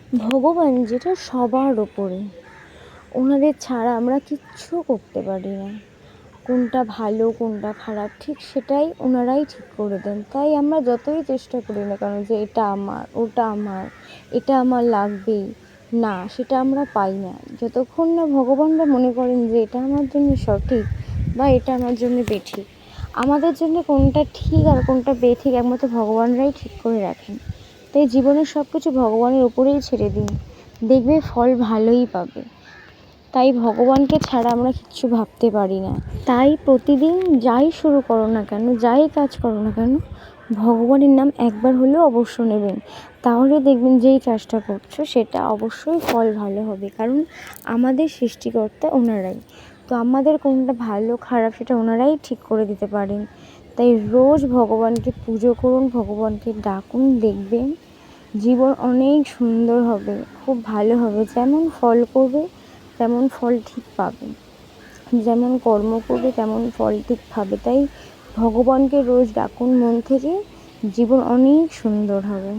ভগবান যেটা সবার ওপরে, ওনাদের ছাড়া আমরা কিচ্ছু করতে পারি না। কোনটা ভালো কোনটা খারাপ ঠিক সেটাই ওনারাই ঠিক করে দেন। তাই আমরা যতই চেষ্টা করি না কেন যে এটা আমার, ওটা আমার, এটা আমার লাগবেই, না সেটা আমরা পাই না। যতক্ষণ না ভগবানরা মনে করেন যে এটা আমার জন্য সঠিক বা এটা আমার জন্য বেঠিক। আমাদের জন্য কোনটা ঠিক আর কোনটা বেঠিক একমাত্র ভগবানরাই ঠিক করে রাখেন। তাই জীবনের সব কিছু ভগবানের উপরেই ছেড়ে দিন, দেখবে ফল ভালোই পাবে। তাই ভগবানকে ছাড়া আমরা কিচ্ছু ভাবতে পারি না। তাই প্রতিদিন যাই শুরু করো না কেন, যাই কাজ করো না কেন, ভগবানের নাম একবার হলেও অবশ্য নেবেন। তাহলে দেখবেন যেই কাজটা করছো সেটা অবশ্যই ফল ভালো হবে। কারণ আমাদের সৃষ্টিকর্তা ওনারাই তো, আমাদের কোনটা ভালো খারাপ সেটা ওনারাই ঠিক করে দিতে পারেন। তাই রোজ ভগবানকে পুজো করুন, ভগবানকে ডাকুন, দেখবেন জীবন অনেক সুন্দর হবে, খুব ভালো হবে। যেমন ফল করবে তেমন ফল ঠিক পাবে, যেমন কর্ম করবে তেমন ফল ঠিক পাবে। তাই ভগবানকে রোজ ডাকুন মন থেকে, জীবন অনেক সুন্দর হবে।